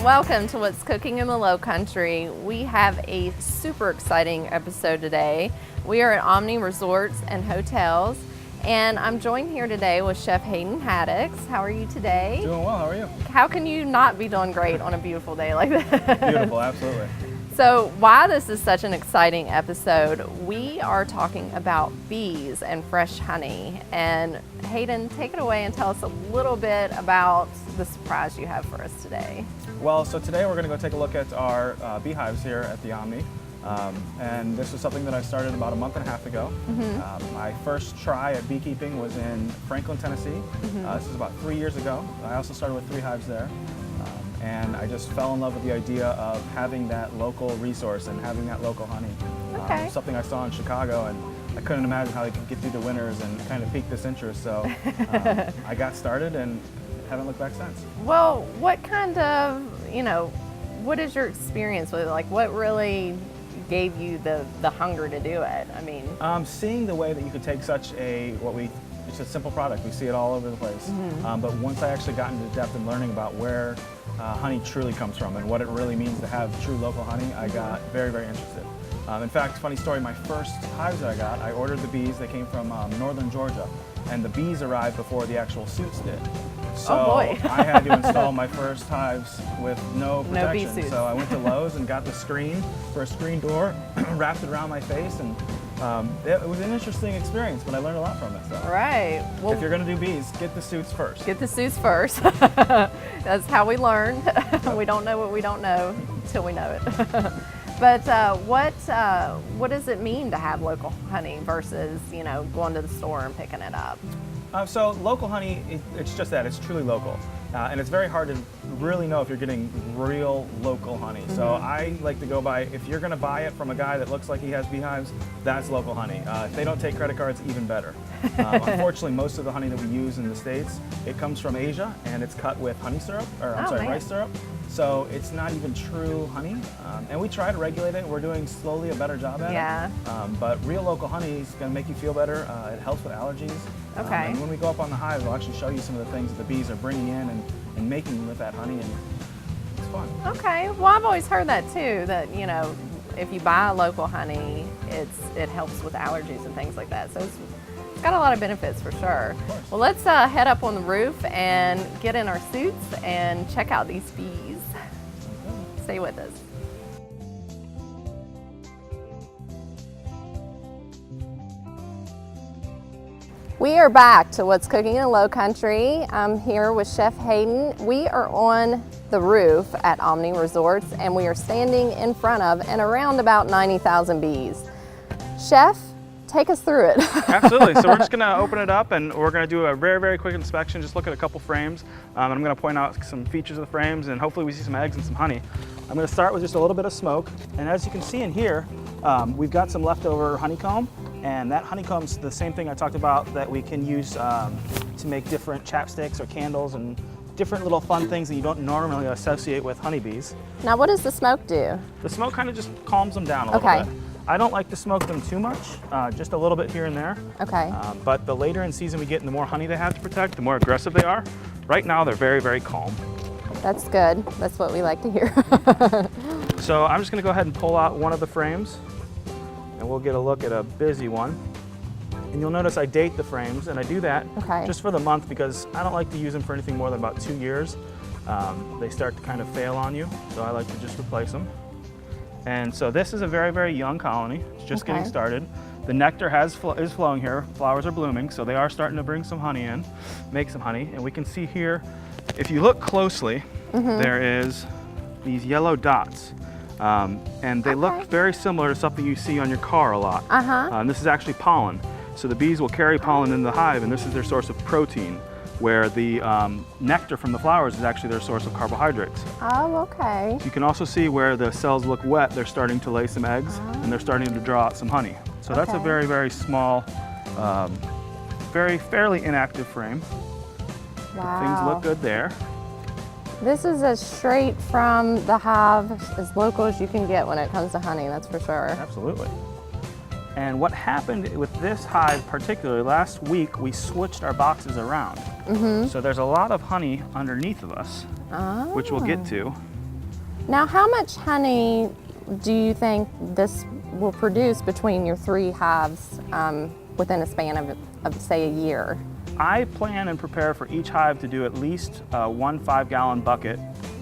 welcome to What's Cooking in the Low Country. We have a super exciting episode today. We are at Omni Resorts and Hotels, and I'm joined here today with Chef Hayden Haddix. How are you today? Doing well, how are you? How can you not be doing great on a beautiful day like this? Beautiful, absolutely. So why this is such an exciting episode, we are talking about bees and fresh honey. And Hayden, take it away and tell us a little bit about the surprise you have for us today. Well, so today we're going to go take a look at our beehives here at the Omni. And this was something that I started about a month and a half ago. My first try at beekeeping was in Franklin, Tennessee. This is about 3 years ago. I also started with 3 hives there. And I just fell in love with the idea of having that local resource and having that local honey. Okay. Something I saw in Chicago, and I couldn't imagine how they could get through the winters, and kind of piqued this interest. So I got started and haven't looked back since. Well, what kind of, what is your experience with it? Like, what really gave you the hunger to do it? I mean, seeing the way that you could take such it's a simple product. We see it all over the place. But once I actually got into depth in learning about where honey truly comes from and what it really means to have true local honey, I got very, very interested. In fact, funny story, my first hives that I got, I ordered the bees. They came from northern Georgia, and the bees arrived before the actual suits did. So oh boy. I had to install my first hives with no protection. No bee suits. So I went to Lowe's and got the screen for a screen door, wrapped it around my face, and it was an interesting experience, but I learned a lot from it. So. Right. Well, if you're going to do bees, get the suits first. Get the suits first. That's how we learn. We don't know what we don't know until we know it. But what does it mean to have local honey versus, going to the store and picking it up? So local honey, it's just that, it's truly local. And it's very hard to really know if you're getting real local honey. So I like to go by, if you're gonna buy it from a guy that looks like he has beehives, that's local honey. If they don't take credit cards, even better. Unfortunately, most of the honey that we use in the States, it comes from Asia, and it's cut with honey syrup, or rice syrup. So it's not even true honey. And we try to regulate it. We're doing slowly a better job at it. But real local honey is gonna make you feel better. It helps with allergies. Okay. And when we go up on the hives, we'll actually show you some of the things that the bees are bringing in and making with that honey, and it's fun. Okay. Well, I've always heard that too, that, if you buy local honey, it helps with allergies and things like that. So it's got a lot of benefits for sure. Well, let's head up on the roof and get in our suits and check out these bees. Stay with us. We are back to What's Cooking in the Low Country. I'm here with Chef Hayden. We are on the roof at Omni Resorts, and we are standing in front of and around about 90,000 bees. Chef, take us through it. Absolutely. So we're just going to open it up, and we're going to do a very, very quick inspection, just look at a couple frames. And I'm going to point out some features of the frames, and hopefully we see some eggs and some honey. I'm going to start with just a little bit of smoke, and as you can see in here, we've got some leftover honeycomb, and that honeycomb's the same thing I talked about that we can use to make different chapsticks or candles and different little fun things that you don't normally associate with honeybees. Now, what does the smoke do? The smoke kind of just calms them down a little bit. I don't like to smoke them too much, just a little bit here and there. Okay. But the later in season we get and the more honey they have to protect, the more aggressive they are. Right now they're very, very calm. That's good. That's what we like to hear. So I'm just going to go ahead and pull out one of the frames, and we'll get a look at a busy one. And you'll notice I date the frames, and I do that just for the month because I don't like to use them for anything more than about 2 years. They start to kind of fail on you, so I like to just replace them. And so this is a very, very young colony. It's just getting started. The nectar is flowing here. Flowers are blooming, so they are starting to bring some honey in, make some honey. And we can see here, if you look closely, there is these yellow dots. And they look very similar to something you see on your car a lot. And this is actually pollen. So the bees will carry pollen in the hive, and this is their source of protein, where the nectar from the flowers is actually their source of carbohydrates. Oh, okay. You can also see where the cells look wet, they're starting to lay some eggs, and they're starting to draw out some honey. So that's a very, very small, fairly inactive frame. Wow. Things look good there. This is as straight from the hive, as local as you can get when it comes to honey, that's for sure. Absolutely. And what happened with this hive particularly, last week we switched our boxes around. So there's a lot of honey underneath of us, which we'll get to. Now, how much honey do you think this will produce between your 3 hives within a span of say a year? I plan and prepare for each hive to do at least 1 5-gallon bucket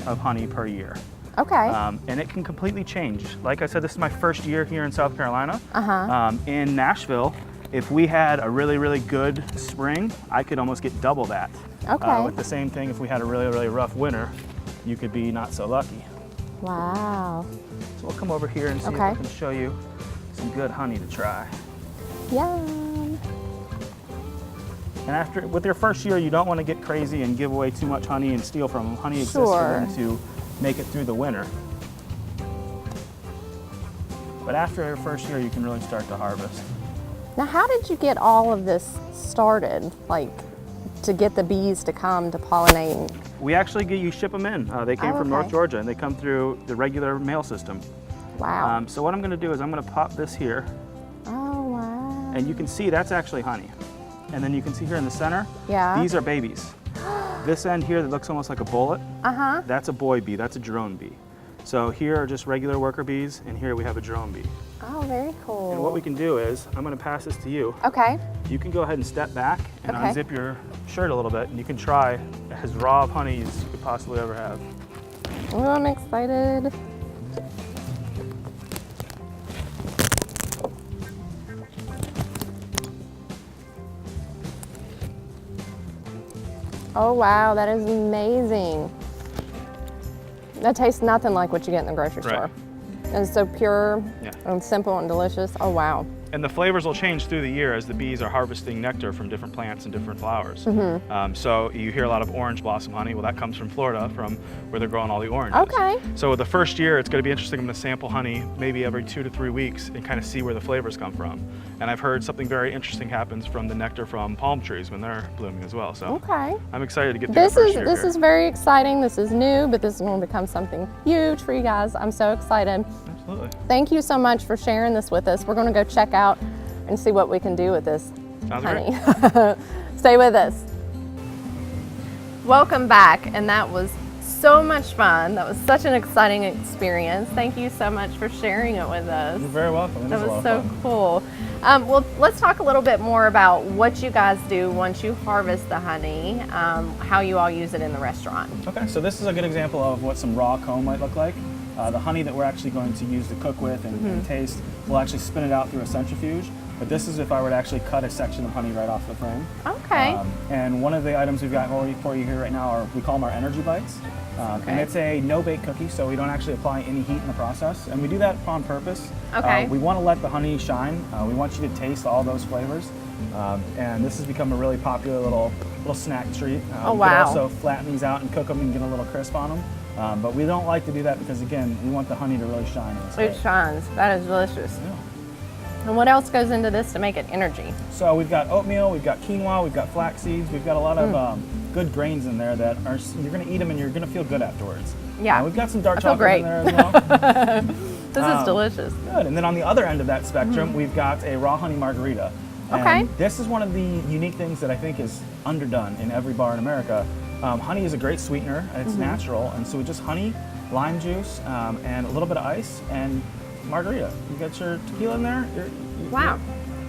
of honey per year. Okay. And it can completely change. Like I said, this is my first year here in South Carolina. Uh-huh. In Nashville, if we had a really, really good spring, I could almost get double that. Okay. With the same thing, if we had a really, really rough winter, you could be not so lucky. Wow. So we'll come over here and see if I can show you some good honey to try. Yum. And with your first year, you don't want to get crazy and give away too much honey and steal from them. Honey exists for them to make it through the winter. But after your first year, you can really start to harvest. Now, how did you get all of this started? Like, to get the bees to come to pollinate? We actually ship them in. They came from North Georgia, and they come through the regular mail system. Wow. So what I'm going to do is I'm going to pop this here. Oh, wow. And you can see that's actually honey. And then you can see here in the center, these are babies. This end here that looks almost like a bullet, that's a boy bee, that's a drone bee. So here are just regular worker bees, and here we have a drone bee. Oh, very cool. And what we can do is, I'm going to pass this to you. Okay. You can go ahead and step back and unzip your shirt a little bit, and you can try as raw of honey as you could possibly ever have. Oh, I'm excited. Oh, wow, that is amazing. That tastes nothing like what you get in the grocery store. It's so pure and simple and delicious. Oh, wow. And the flavors will change through the year as the bees are harvesting nectar from different plants and different flowers. So you hear a lot of orange blossom honey. Well, that comes from Florida, from where they're growing all the oranges. Okay. So the first year, it's going to be interesting. I'm going to sample honey maybe every 2 to 3 weeks and kind of see where the flavors come from. And I've heard something very interesting happens from the nectar from palm trees when they're blooming as well. So I'm excited to get through the first year. This is very exciting. This is new, but this is going to become something huge for you guys. I'm so excited. Absolutely. Thank you so much for sharing this with us. We're going to go check out and see what we can do with this honey. Stay with us. Welcome back, and that was so much fun. That was such an exciting experience. Thank you so much for sharing it with us. You're very welcome. That was so cool. Well, let's talk a little bit more about what you guys do once you harvest the honey, how you all use it in the restaurant. Okay, so this is a good example of what some raw comb might look like. The honey that we're actually going to use to cook with and taste, we'll actually spin it out through a centrifuge. But this is if I were to actually cut a section of honey right off the frame. Okay. And one of the items we've got for you here right now are, we call them our energy bites. And it's a no-bake cookie, so we don't actually apply any heat in the process. And we do that on purpose. Okay. We want to let the honey shine. We want you to taste all those flavors. And this has become a really popular little snack treat. Oh, wow. You can also flatten these out and cook them and get a little crisp on them. But we don't like to do that because, again, we want the honey to really shine. It shines. That is delicious. Yeah. And what else goes into this to make it energy? So we've got oatmeal, we've got quinoa, we've got flax seeds, we've got a lot of good grains in there that are, you're going to eat them and you're going to feel good afterwards. Yeah. We've got some dark chocolate in there as well. This is delicious. Good. And then on the other end of that spectrum, we've got a raw honey margarita. And this is one of the unique things that I think is underdone in every bar in America. Honey is a great sweetener, and it's natural, and so just honey, lime juice, and a little bit of ice, and margarita. You got your tequila in there. Wow.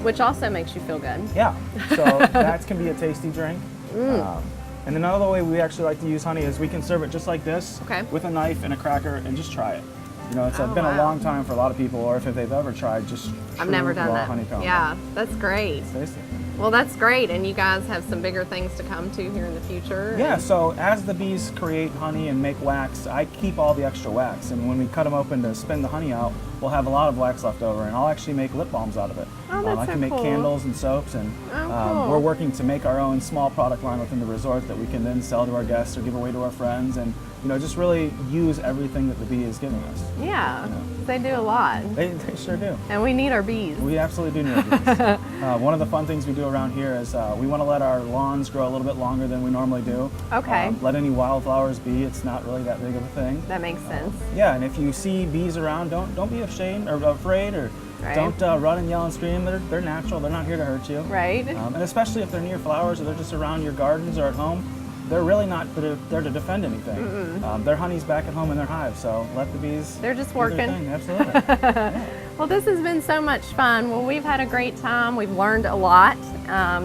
Which also makes you feel good. Yeah. So that can be a tasty drink. And then another way we actually like to use honey is we can serve it just like this, with a knife and a cracker, and just try it. You know, it's been a long time for a lot of people, or if they've ever tried, just I've never done that. Honeycomb. Yeah, that's great. It's tasty. Well, that's great, and you guys have some bigger things to come to here in the future. Yeah, so as the bees create honey and make wax, I keep all the extra wax, and when we cut them open to spin the honey out, we'll have a lot of wax left over, and I'll actually make lip balms out of it. Oh, that's I can make candles and soaps, and cool. we're working to make our own small product line within the resort that we can then sell to our guests or give away to our friends, and just really use everything that the bee is giving us. Yeah, they do a lot. They sure do. And we need our bees. We absolutely do need our bees. One of the fun things we do around here is we want to let our lawns grow a little bit longer than we normally do. Okay. Let any wildflowers be. It's not really that big of a thing. That makes sense. Yeah, and if you see bees around, don't be ashamed or afraid, or don't run and yell and scream. They're natural. They're not here to hurt you. Right. And especially if they're near flowers or they're just around your gardens or at home, they're really not there to defend anything. Their honey's back at home in their hive, so let the bees. They're just do their working. thing. Absolutely. Yeah. Well, this has been so much fun. Well, we've had a great time. We've learned a lot.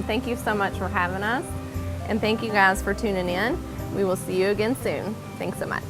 Thank you so much for having us. And thank you guys for tuning in. We will see you again soon. Thanks so much.